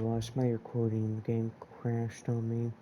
Lost my recording, the game crashed on me.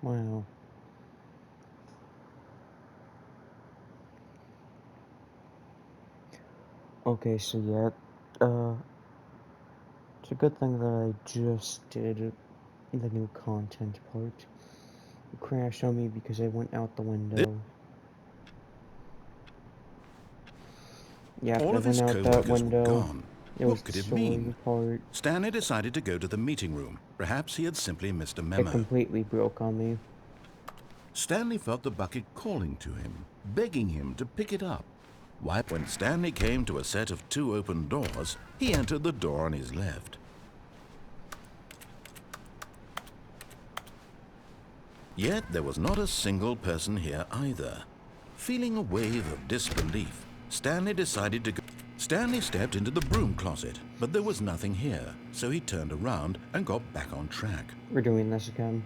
Wow. Okay, so yeah, it's a good thing that I just did the new content part. It crashed on me because I went out the window. Yep, All I of his went out that co-workers were window. gone. It was What the could it story mean? part. Stanley decided to go to the meeting room. Perhaps he had simply missed a It memo. completely broke on me. Stanley felt the bucket calling to him, begging him to pick it up. When Stanley came to a set of 2 open doors, he entered the door on his left. Yet there was not a single person here either. Feeling a wave of disbelief, Stanley decided to go. Stanley stepped into the broom closet, but there was nothing here, so he turned around and got back on track. We're doing this again.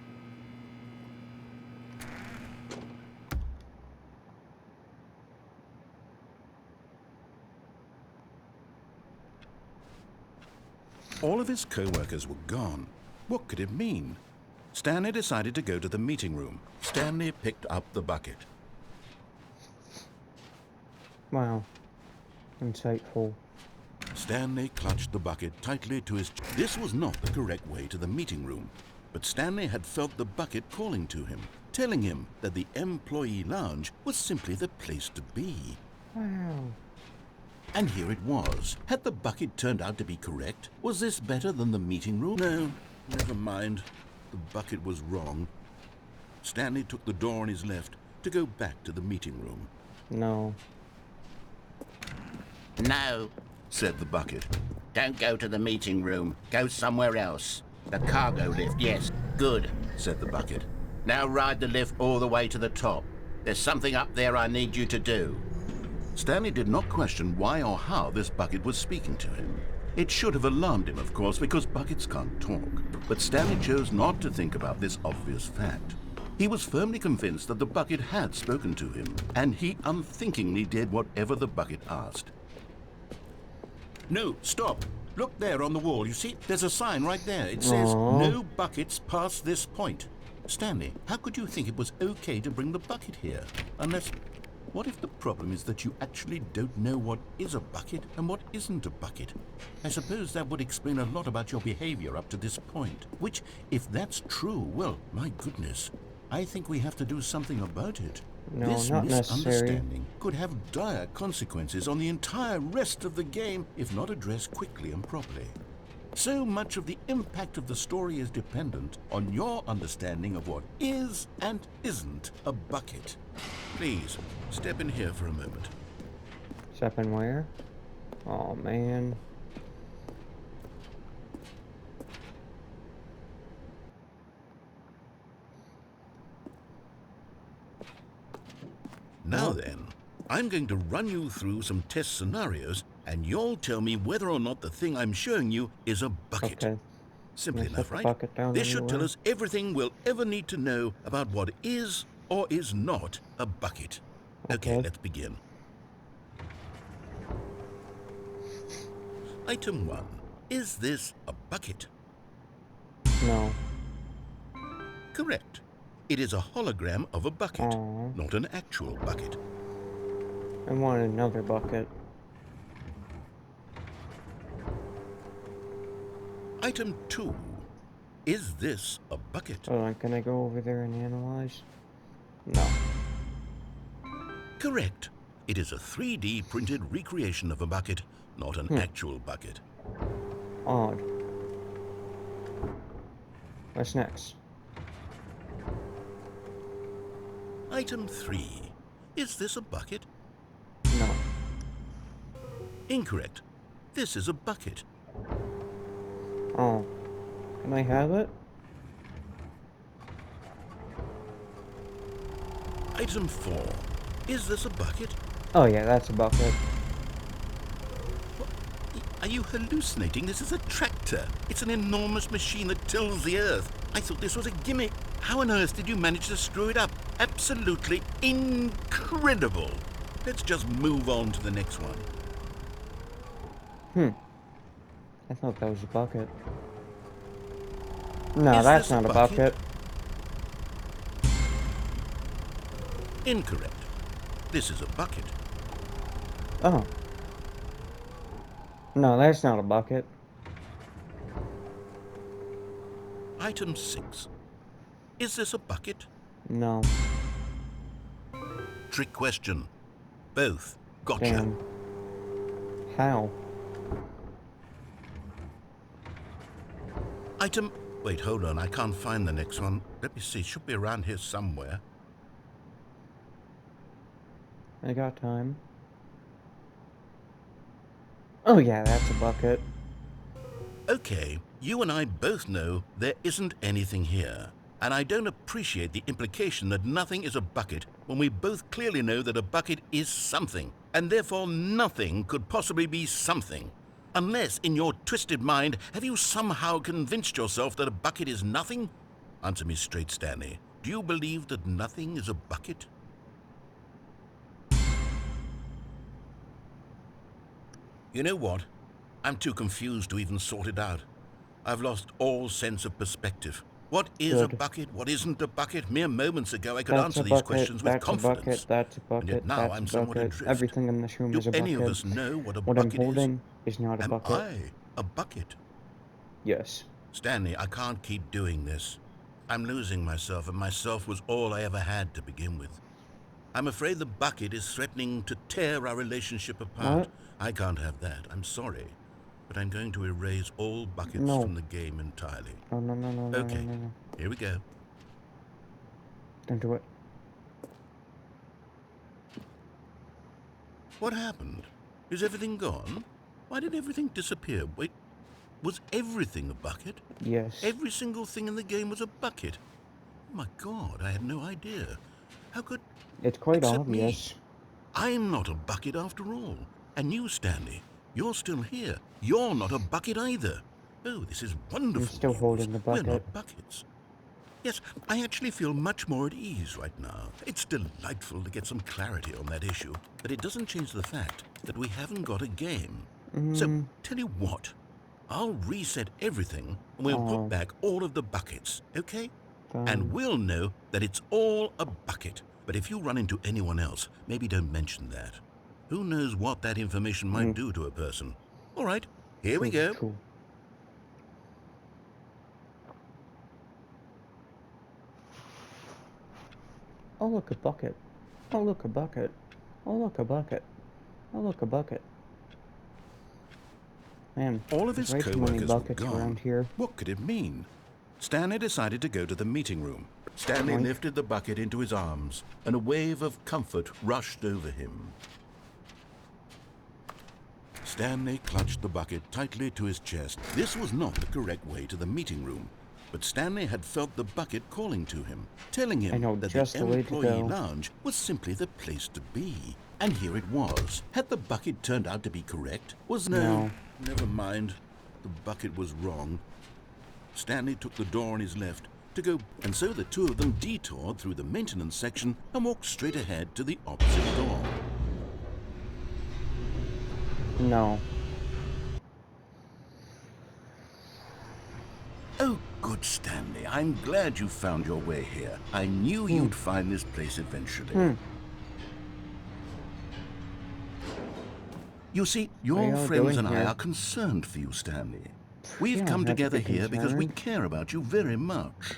All of his co-workers were gone. What could it mean? Stanley decided to go to the meeting room. Stanley picked up the bucket. Wow. Insightful. Stanley clutched the bucket tightly to his chest. This was not the correct way to the meeting room, but Stanley had felt the bucket calling to him, telling him that the employee lounge was simply the place to be. Wow. And here it was. Had the bucket turned out to be correct? Was this better than the meeting room? No, never mind. The bucket was wrong. Stanley took the door on his left to go back to the meeting room. No. No, Said the bucket. don't go to the meeting room. Go somewhere else. The cargo lift, yes. Good. Said the bucket. Now ride the lift all the way to the top. There's something up there I need you to do. Stanley did not question why or how this bucket was speaking to him. It should have alarmed him, of course, because buckets can't talk. But Stanley chose not to think about this obvious fact. He was firmly convinced that the bucket had spoken to him, and he unthinkingly did whatever the bucket asked. No, stop. Look there on the wall. You see, there's a sign right there. It says, Aww. no buckets past this point. Stanley, how could you think it was okay to bring the bucket here? Unless, what if the problem is that you actually don't know what is a bucket and what isn't a bucket? I suppose that would explain a lot about your behavior up to this point. Which, if that's true, well, my goodness, I think we have to do something about it. No, This not necessary. misunderstanding could have dire consequences on the entire rest of the game if not addressed quickly and properly. So much of the impact of the story is dependent on your understanding of what is and isn't a bucket. Please, step in here for a moment. Step in where? Oh man. Now then, I'm going to run you through some test scenarios, and you'll tell me whether or not the thing I'm showing you is a bucket. Okay. Simple Gonna set enough, the right? bucket down This should tell anywhere. us everything we'll ever need to know about what is or is not a bucket. Okay, Okay. let's begin. Item 1. Is this a bucket? No. Correct. It is a hologram of a bucket, Aw. not an actual bucket. I want another bucket. Item 2. Is this a bucket? Hold on, can I go over there and analyze? No. Correct. It is a 3D printed recreation of a bucket, not an actual bucket. Odd. What's next? Item 3. Is this a bucket? No. Incorrect. This is a bucket. Oh. Can I have it? Item 4. Is this a bucket? Oh yeah, that's a bucket. Are you hallucinating? This is a tractor. It's an enormous machine that tills the earth. I thought this was a gimmick. How on earth did you manage to screw it up? Absolutely incredible. Let's just move on to the next one. I thought that was a bucket. No, Is that's this a not a bucket? bucket. Incorrect. This is a bucket. Oh. No, that's not a bucket. Item 6. Is this a bucket? No. Trick question. Both. Gotcha. Damn. How? Item... Wait, hold on. I can't find the next one. Let me see. It should be around here somewhere. I got time. Oh yeah, that's a bucket. Okay, you and I both know there isn't anything here. And I don't appreciate the implication that nothing is a bucket when we both clearly know that a bucket is something, and therefore nothing could possibly be something. Unless, in your twisted mind, have you somehow convinced yourself that a bucket is nothing? Answer me straight, Stanley. Do you believe that nothing is a bucket? You know what? I'm too confused to even sort it out. I've lost all sense of perspective. What is a Good. bucket? What isn't a bucket? Mere moments ago I could That's answer a these bucket. questions with That's a confidence. bucket. That's a And yet bucket. now That's I'm a somewhat bucket. adrift. Everything in this room Do is a any bucket. of us know what a What I'm bucket is? holding is not a Am bucket. I a bucket? Yes. Stanley, I can't keep doing this. I'm losing myself, and myself was all I ever had to begin with. I'm afraid the bucket is threatening to tear our relationship apart. What? I can't have that. I'm sorry. But I'm going to erase all buckets No. from the game entirely. No, no, no, no, no, Okay, no, no, no. here we go. Don't do it. What happened? Is everything gone? Why did everything disappear? Wait, was everything a bucket? Yes. Every single thing in the game was a bucket. Oh my God, I had no idea. How could... It's quite Except me. obvious. I'm not a bucket after all. And you, Stanley, you're still here. You're not a bucket either. Oh, this is wonderful. I'm still news. holding the We're bucket. not buckets. Yes, I actually feel much more at ease right now. It's delightful to get some clarity on that issue, but it doesn't change the fact that we haven't got a game. So, tell you what, I'll reset everything and we'll Oh. put back all of the buckets, okay? Fine. And we'll know that it's all a bucket. But if you run into anyone else, maybe don't mention that. Who knows what that information might do to a person. All right, here we go. Cool. Oh, look, a bucket. Oh, look, a bucket. Oh, look, a bucket. Oh, look, a bucket. Man, All of there's his way too many co-workers were buckets gone. around here. What could it mean? Stanley decided to go to the meeting room. Stanley Oink. lifted the bucket into his arms, and a wave of comfort rushed over him. Stanley clutched the bucket tightly to his chest. This was not the correct way to the meeting room, but Stanley had felt the bucket calling to him, telling I know him that just the the way to employee go. lounge was simply the place to be. And here it was. Had the bucket turned out to be correct? No. Never mind. The bucket was wrong. Stanley took the door on his left to go, and so the two of them detoured through the maintenance section and walked straight ahead to the opposite door. No. Oh, good Stanley. I'm glad you found your way here. I knew you'd find this place eventually. You see, What are your y'all friends doing and I here? are concerned for you, Stanley. You We've don't come have to together be here because we concerned. care about you very much.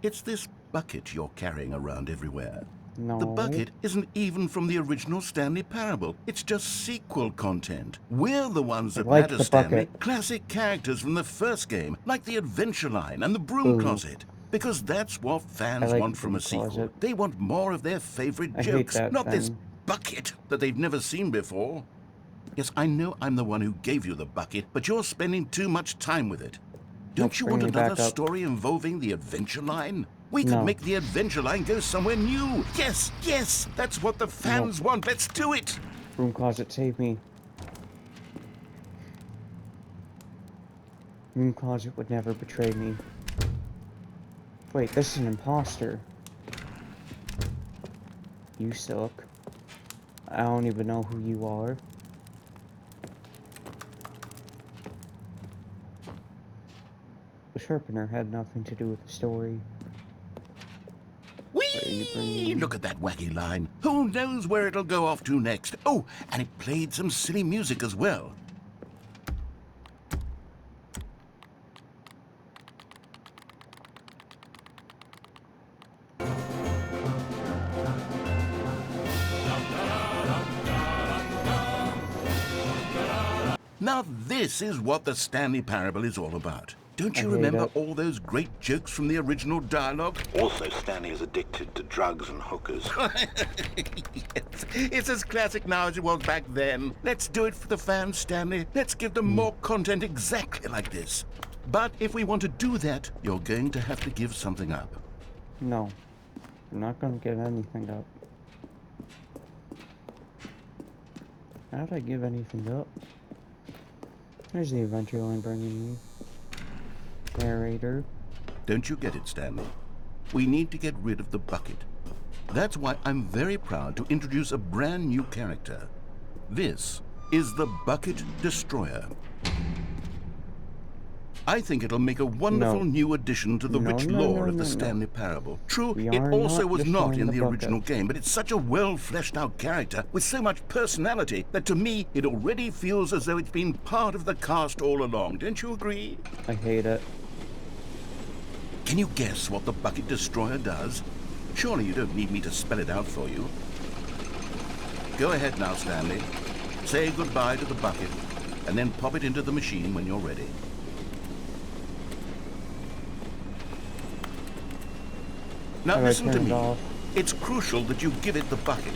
It's this bucket you're carrying around everywhere. No. The bucket isn't even from the original Stanley Parable. It's just sequel content. We're the ones that like matter, the Stanley. bucket. Classic characters from the first game, like the Adventure Line and the Broom Boo. Closet. Because that's what fans I like want the from a Broom sequel. Closet. They want more of their favorite I hate jokes, that not this thing. bucket that they've never seen before. Yes, I know I'm the one who gave you the bucket, but you're spending too much time with it. Don't you bring want me another back up. story involving the Adventure Line? We could No. make the Adventure Line go somewhere new. Yes, yes, that's what the fans want. Let's do it. Broom Closet, save me. Broom Closet would never betray me. Wait, this is an imposter. You suck. I don't even know who you are. The Sharpener had nothing to do with the story. What are you Whee! bringing? Look at that wacky line. Who knows where it'll go off to next? Oh, and it played some silly music as well. Now this is what the Stanley Parable is all about. Don't I you hate remember it. all those great jokes from the original dialogue? Also, Stanley is addicted to drugs and hookers. Yes, it's as classic now as it was back then. Let's do it for the fans, Stanley. Let's give them more content exactly like this. But if we want to do that, you're going to have to give something up. No. I'm not gonna give anything up. How'd I give anything up? There's the Adventure Line bringing me. Narrator. Don't you get it, Stanley? We need to get rid of the bucket. That's why I'm very proud to introduce a brand new character. This is the Bucket Destroyer. I think it'll make a wonderful new addition to the rich lore of the Stanley Parable. True, We it are also not was not destroying in the the bucket. original game, but it's such a well-fleshed-out character with so much personality that to me it already feels as though it's been part of the cast all along. Don't you agree? I hate it. Can you guess what the Bucket Destroyer does? Surely you don't need me to spell it out for you. Go ahead now, Stanley. Say goodbye to the bucket, and then pop it into the machine when you're ready. Now listen to turned me. off. It's crucial that you give it the bucket.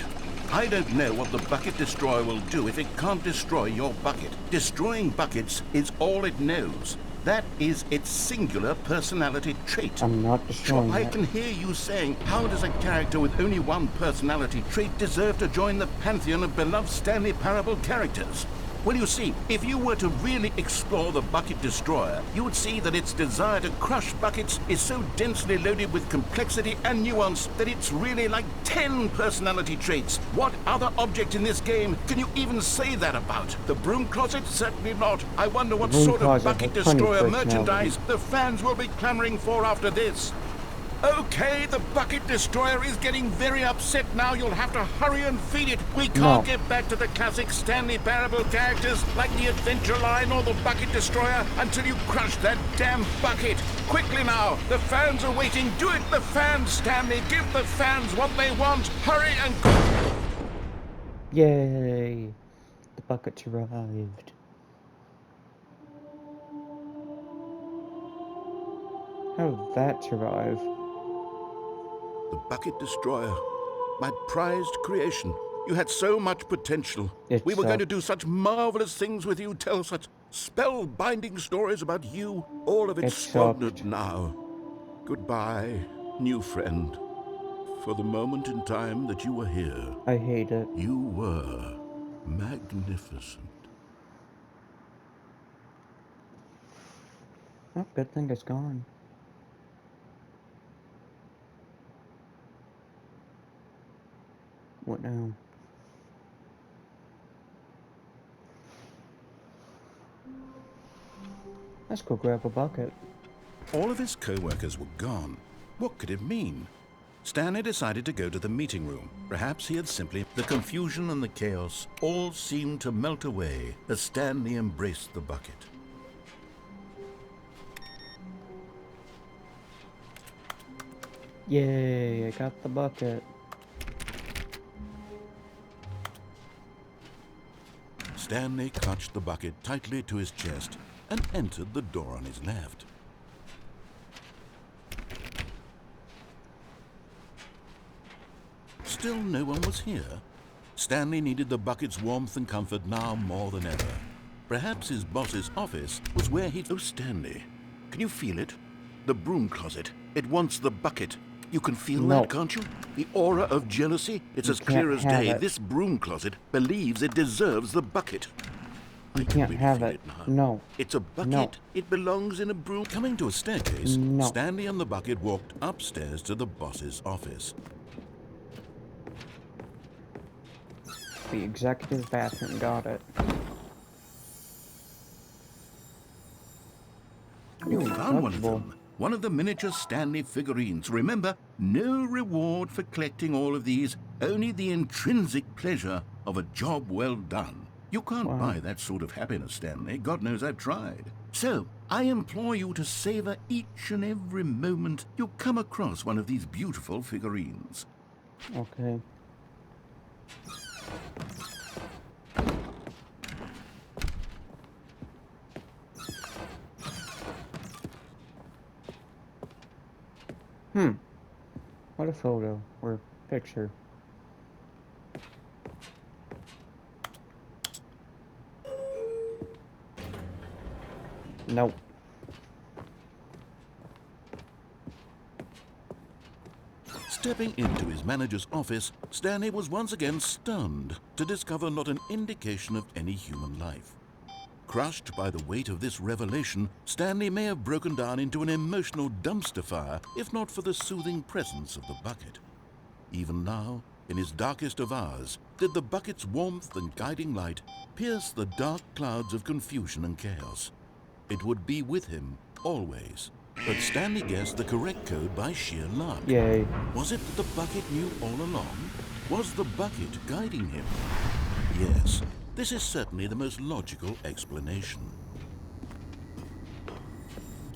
I don't know what the Bucket Destroyer will do if it can't destroy your bucket. Destroying buckets is all it knows. That is its singular personality trait. I'm not Sure, destroying I it. can hear you saying, how does a character with only one personality trait deserve to join the pantheon of beloved Stanley Parable characters? Well, you see, if you were to really explore the Bucket Destroyer, you would see that its desire to crush buckets is so densely loaded with complexity and nuance that it's really like 10 personality traits. What other object in this game can you even say that about? The Broom Closet? Certainly not. I wonder what Broom sort of Closet Bucket has plenty of Destroyer personality. merchandise the fans will be clamoring for after this. Okay, the Bucket Destroyer is getting very upset now. You'll have to hurry and feed it. We can't get back to the classic Stanley Parable characters like the Adventure Line or the Bucket Destroyer until you crush that damn bucket. Quickly now, the fans are waiting. Do it, the fans, Stanley. Give the fans what they want. Hurry and... Yay! The bucket survived. How did that survive? The Bucket Destroyer. My prized creation. You had so much potential. It We were going to sucked. do such marvelous things with you, tell such spellbinding stories about you. All of it It squandered sucked. now. Goodbye, new friend. For the moment in time that you were here, I hate it. you were magnificent. Oh, good thing it's gone. What now? Let's go grab a bucket. All of his co-workers were gone. What could it mean? Stanley decided to go to the meeting room. Perhaps he had simply... The confusion and the chaos all seemed to melt away as Stanley embraced the bucket. Yay, I got the bucket. Stanley clutched the bucket tightly to his chest and entered the door on his left. Still no one was here. Stanley needed the bucket's warmth and comfort now more than ever. Perhaps his boss's office was where he'd... Oh, Stanley, can you feel it? The broom closet. It wants the bucket. You can feel that, can't you? The aura of jealousy. It's as clear as day. This broom closet believes it deserves the bucket. You can't have it. No. It's a bucket. No. It belongs in a broom. Coming to a staircase, No. Stanley and the bucket walked upstairs to the boss's office. The executive bathroom, got it. You Ooh, found one of collectible. them. One of the miniature Stanley figurines. Remember, no reward for collecting all of these, only the intrinsic pleasure of a job well done. You can't buy that sort of happiness, Stanley. God knows I've tried. So, I implore you to savor each and every moment you come across one of these beautiful figurines. Okay. What a photo or picture. Nope. Stepping into his manager's office, Stanley was once again stunned to discover not an indication of any human life. Crushed by the weight of this revelation, Stanley may have broken down into an emotional dumpster fire if not for the soothing presence of the bucket. Even now, in his darkest of hours, did the bucket's warmth and guiding light pierce the dark clouds of confusion and chaos. It would be with him, always. But Stanley guessed the correct code by sheer luck. Yay. Was it that the bucket knew all along? Was the bucket guiding him? Yes, this is certainly the most logical explanation.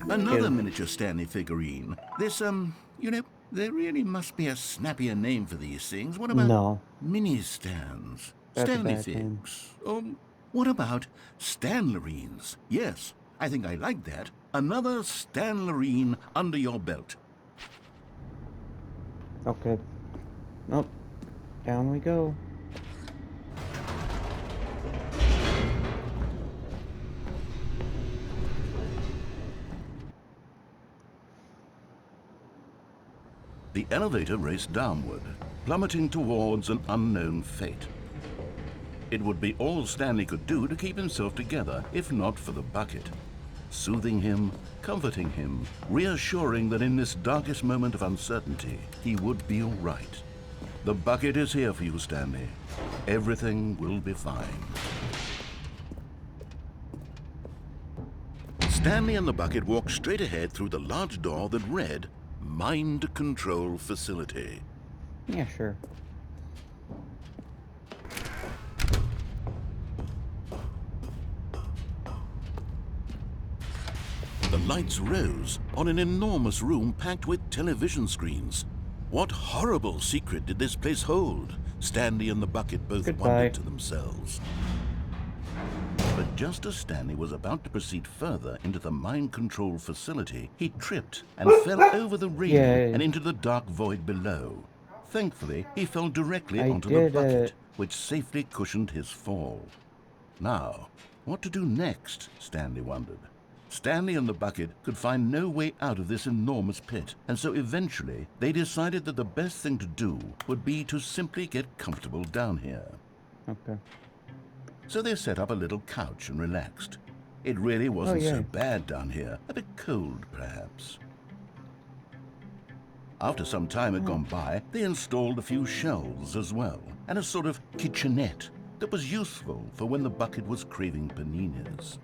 Another miniature Stanley figurine. This, you know, there really must be a snappier name for these things. What about mini stands? That's a Stanley bad name. figs. What about Stanlerines? Yes, I think I like that. Another Stanlerine under your belt. Okay. Nope. Down we go. The elevator raced downward, plummeting towards an unknown fate. It would be all Stanley could do to keep himself together, if not for the bucket. Soothing him, comforting him, reassuring that in this darkest moment of uncertainty, he would be all right. The bucket is here for you, Stanley. Everything will be fine. Stanley and the bucket walked straight ahead through the large door that read, Mind Control Facility. Yeah, sure. The lights rose on an enormous room packed with television screens. What horrible secret did this place hold? Stanley and the bucket both wondered to themselves. But just as Stanley was about to proceed further into the mind control facility, he tripped and fell over the railing and into the dark void below. Thankfully, he fell directly onto the bucket, which safely cushioned his fall. Now, what to do next? Stanley wondered. Stanley and the bucket could find no way out of this enormous pit, and so eventually they decided that the best thing to do would be to simply get comfortable down here. Okay. So they set up a little couch and relaxed. It really wasn't so bad down here, a bit cold perhaps. After some time had gone by, they installed a few shelves as well, and a sort of kitchenette that was useful for when the bucket was craving paninis.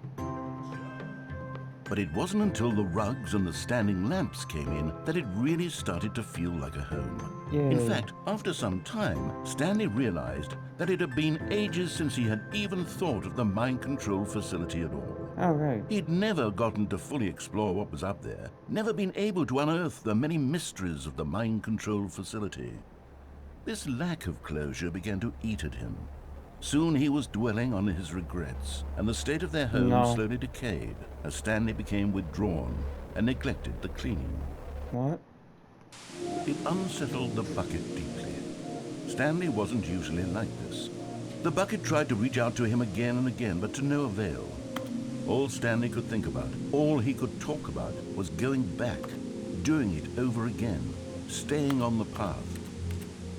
But it wasn't until the rugs and the standing lamps came in that it really started to feel like a home. Yay. In fact, after some time, Stanley realized that it had been ages since he had even thought of the mind control facility at all. Alright. He'd never gotten to fully explore what was up there, never been able to unearth the many mysteries of the mind control facility. This lack of closure began to eat at him. Soon he was dwelling on his regrets, and the state of their home slowly decayed as Stanley became withdrawn and neglected the cleaning. What? It unsettled the bucket deeply. Stanley wasn't usually like this. The bucket tried to reach out to him again and again, but to no avail. All Stanley could think about, all he could talk about, was going back, doing it over again, staying on the path.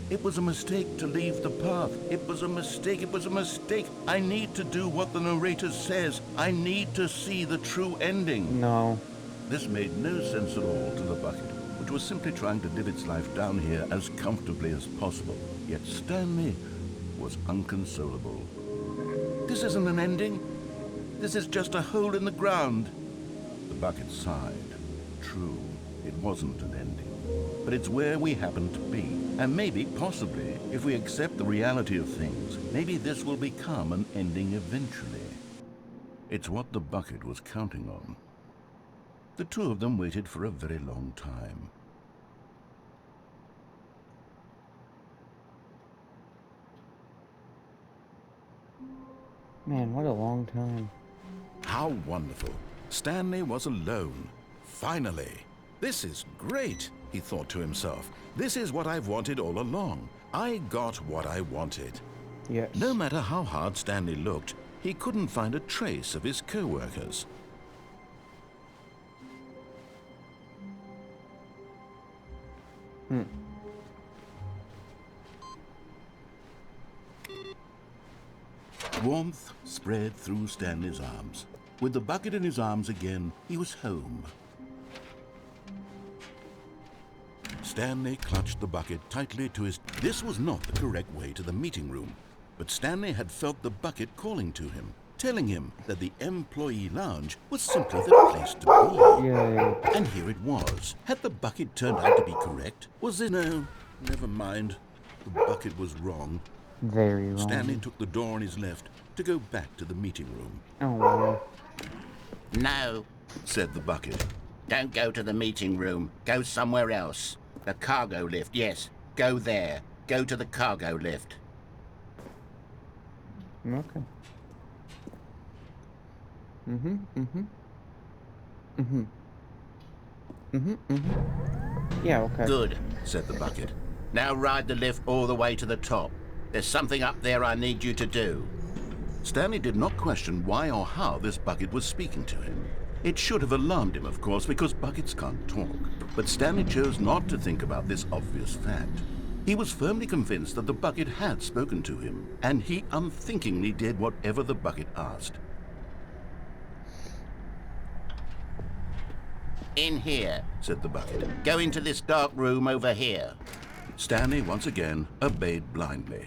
It was a mistake to leave the path. It was a mistake. It was a mistake. I need to do what the narrator says. I need to see the true ending. No. This made no sense at all to the bucket, which was simply trying to live its life down here as comfortably as possible. Yet Stanley was unconsolable. This isn't an ending. This is just a hole in the ground. The bucket sighed. True, it wasn't an ending. But it's where we happen to be. And maybe, possibly, if we accept the reality of things, maybe this will become an ending eventually. It's what the bucket was counting on. The two of them waited for a very long time. Man, what a long time. How wonderful. Stanley was alone. Finally. This is great, he thought to himself. This is what I've wanted all along. I got what I wanted. Yes. No matter how hard Stanley looked, he couldn't find a trace of his co-workers. Warmth spread through Stanley's arms. With the bucket in his arms again, he was home. Stanley clutched the bucket tightly to his... This was not the correct way to the meeting room, but Stanley had felt the bucket calling to him, telling him that the employee lounge was simply the place to be. Yay. And here it was. Had the bucket turned out to be correct? Was it? No, never mind. The bucket was wrong. Very wrong. Stanley took the door on his left to go back to the meeting room. Oh, wow. No, Said the bucket. don't go to the meeting room. Go somewhere else. The cargo lift, yes. Go there. Go to the cargo lift. Okay. Yeah, okay. Good. Said the bucket. Now ride the lift all the way to the top. There's something up there I need you to do. Stanley did not question why or how this bucket was speaking to him. It should have alarmed him, of course, because buckets can't talk. But Stanley chose not to think about this obvious fact. He was firmly convinced that the bucket had spoken to him, and he unthinkingly did whatever the bucket asked. In here. Said the bucket. Go into this dark room over here. Stanley once again obeyed blindly.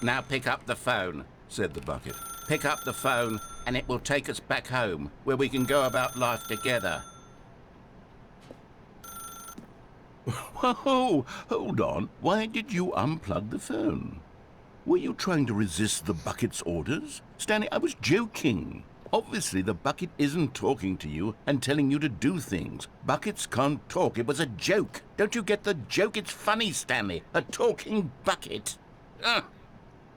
Now pick up the phone. Said the bucket. Pick up the phone and it will take us back home, where we can go about life together. Whoa! Hold on. Why did you unplug the phone? Were you trying to resist the bucket's orders? Stanley, I was joking. Obviously, the bucket isn't talking to you and telling you to do things. Buckets can't talk. It was a joke. Don't you get the joke? It's funny, Stanley. A talking bucket.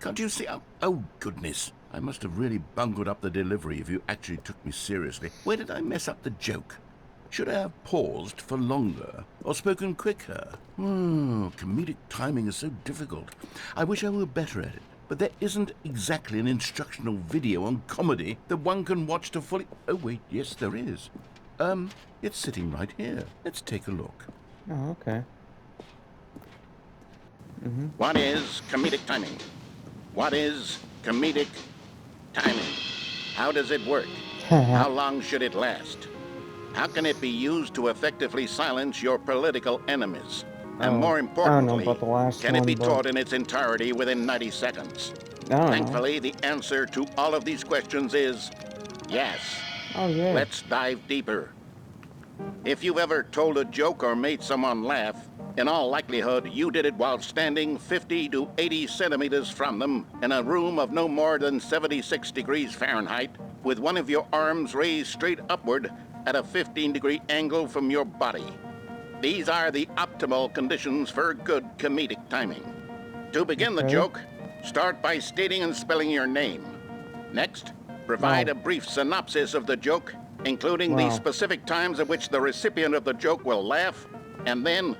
Can't you see? Oh, goodness. I must have really bungled up the delivery if you actually took me seriously. Where did I mess up the joke? Should I have paused for longer or spoken quicker? Comedic timing is so difficult. I wish I were better at it. But there isn't exactly an instructional video on comedy that one can watch to fully... Oh, wait, yes, there is. It's sitting right here. Let's take a look. Oh, okay. What is comedic timing? What is comedic timing? How does it work? How long should it last? How can it be used to effectively silence your political enemies? And more I don't know importantly, about the last can it be one, but taught in its entirety within 90 seconds? I don't know. Thankfully, the answer to all of these questions is yes. Oh yeah. Let's dive deeper. If you've ever told a joke or made someone laugh, in all likelihood, you did it while standing 50 to 80 centimeters from them in a room of no more than 76 degrees Fahrenheit, with one of your arms raised straight upward at a 15-degree angle from your body. These are the optimal conditions for good comedic timing. To begin the Okay. joke, start by stating and spelling your name. Next, provide Wow. a brief synopsis of the joke, including the Wow. specific times at which the recipient of the joke will laugh, and then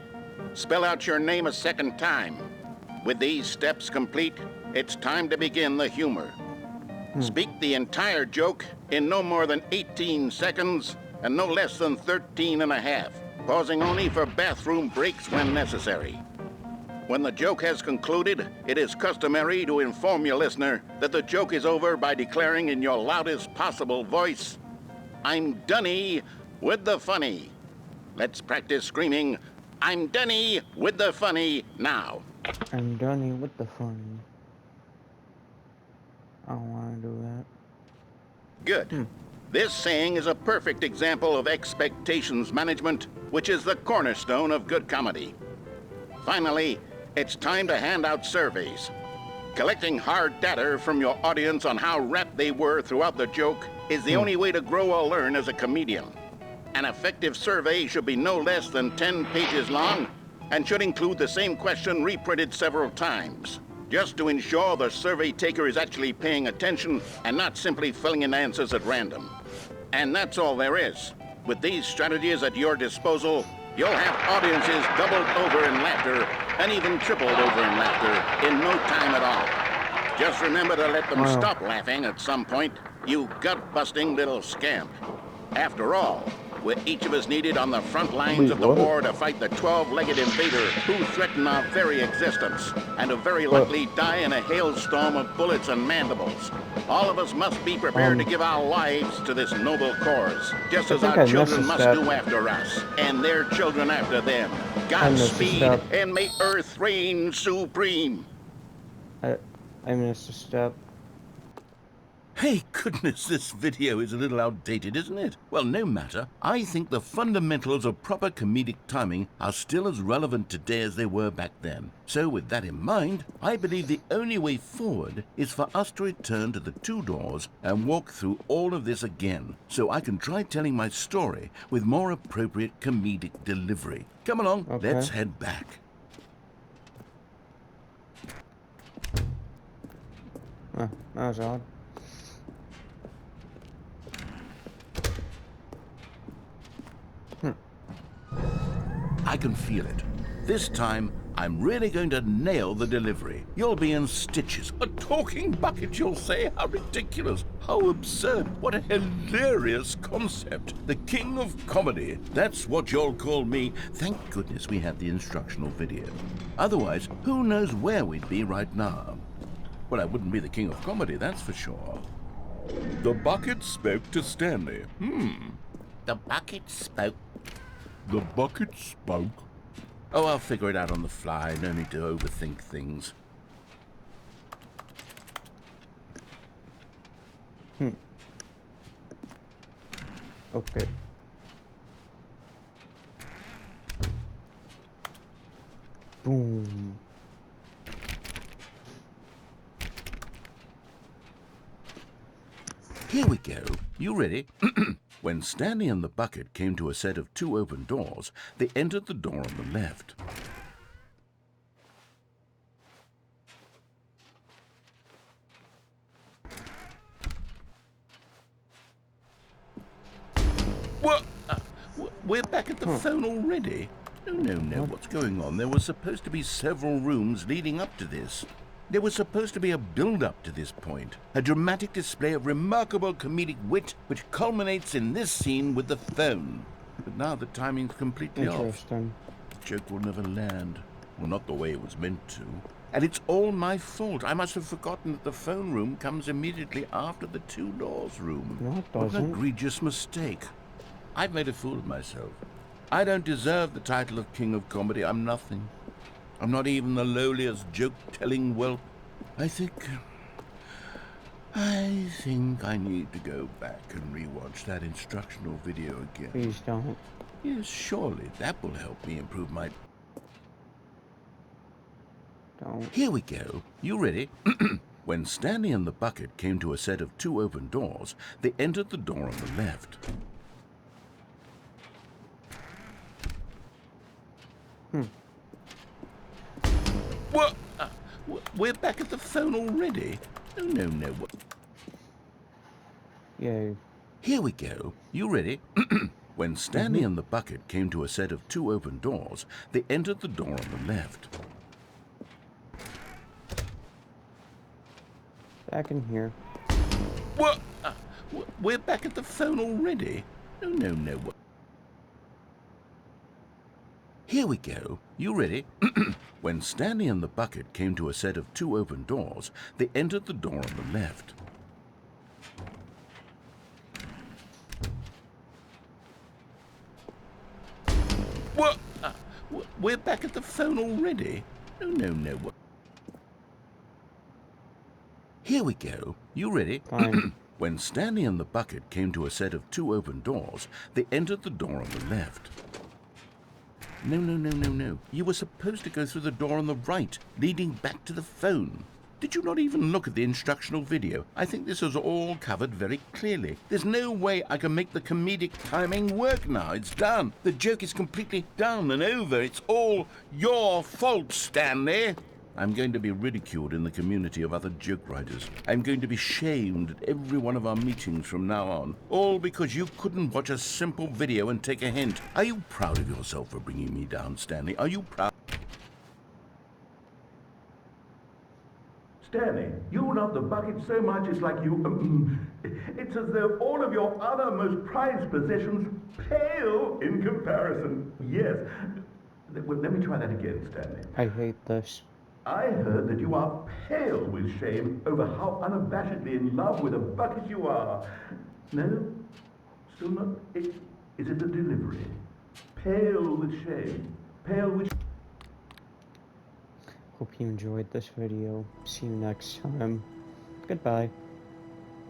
spell out your name a second time. With these steps complete, it's time to begin the humor. Speak the entire joke in no more than 18 seconds and no less than 13 and a half, pausing only for bathroom breaks when necessary. When the joke has concluded, it is customary to inform your listener that the joke is over by declaring in your loudest possible voice, "I'm Dunny with the funny." Let's practice screaming, "I'm Dunny with the funny" now. I'm done with the fun. I don't want to do that. Good. This saying is a perfect example of expectations management, which is the cornerstone of good comedy. Finally, it's time to hand out surveys. Collecting hard data from your audience on how rapt they were throughout the joke is the only way to grow or learn as a comedian. An effective survey should be no less than 10 pages long and should include the same question reprinted several times, just to ensure the survey taker is actually paying attention and not simply filling in answers at random. And that's all there is. With these strategies at your disposal, you'll have audiences doubled over in laughter and even tripled over in laughter in no time at all. Just remember to let them Wow. stop laughing at some point, you gut-busting little scamp. After all, we're each of us needed on the front lines Wait, of the what? war to fight the 12-legged invader who threaten our very existence and who very likely die in a hailstorm of bullets and mandibles. All of us must be prepared to give our lives to this noble cause, just I as think our I missed children a must step. do after us, and their children after them. missed a Godspeed, step. and may Earth reign supreme. I missed a step. Hey, goodness, this video is a little outdated, isn't it? Well, no matter. I think the fundamentals of proper comedic timing are still as relevant today as they were back then. So with that in mind, I believe the only way forward is for us to return to the two doors and walk through all of this again, so I can try telling my story with more appropriate comedic delivery. Come along, Okay. let's head back. That was odd. I can feel it. This time, I'm really going to nail the delivery. You'll be in stitches. A talking bucket, you'll say? How ridiculous. How absurd. What a hilarious concept. The king of comedy. That's what you'll call me. Thank goodness we had the instructional video. Otherwise, who knows where we'd be right now. Well, I wouldn't be the king of comedy, that's for sure. The bucket spoke to Stanley. The bucket spoke. The bucket spoke. Oh, I'll figure it out on the fly. No need to overthink things. Okay. Boom. Here we go. You ready? When Stanley and the bucket came to a set of two open doors, they entered the door on the left. What? We're back at the phone already? No. What's going on? There were supposed to be several rooms leading up to this. There was supposed to be a build-up to this point, a dramatic display of remarkable comedic wit which culminates in this scene with the phone. But now the timing's completely off. Interesting. The joke will never land. Well, not the way it was meant to. And it's all my fault. I must have forgotten that the phone room comes immediately after the two doors room. No, it What an doesn't. egregious mistake. I've made a fool of myself. I don't deserve the title of King of Comedy. I'm nothing. I'm not even the lowliest joke-telling whelp. I think I need to go back and rewatch that instructional video again. Please don't. Yes, surely that will help me improve my... Don't. Here we go. You ready? When Stanley and the bucket came to a set of 2 open doors, they entered the door on the left. What? We're back at the phone already? No. Yay. Here we go. You ready? When Stanley and the bucket came to a set of 2 open doors, they entered the door on the left. Back in here. What? We're back at the phone already? No. Here we go. You ready? When Stanley and the bucket came to a set of 2 open doors, they entered the door on the left. What? We're back at the phone already? No. Here we go. You ready? Fine. When Stanley and the bucket came to a set of 2 open doors, they entered the door on the left. No. You were supposed to go through the door on the right, leading back to the phone. Did you not even look at the instructional video? I think this is all covered very clearly. There's no way I can make the comedic timing work now. It's done. The joke is completely done and over. It's all your fault, Stanley. I'm going to be ridiculed in the community of other joke writers. I'm going to be shamed at every one of our meetings from now on. All because you couldn't watch a simple video and take a hint. Are you proud of yourself for bringing me down, Stanley? Are you proud? Stanley, you love the bucket so much it's like you... it's as though all of your other most prized possessions pale in comparison. Yes. Well, let me try that again, Stanley. I hate this. I heard that you are pale with shame over how unabashedly in love with a bucket you are. No? Still not? Is it the delivery? Pale with shame. Pale with... Hope you enjoyed this video. See you next time. Goodbye.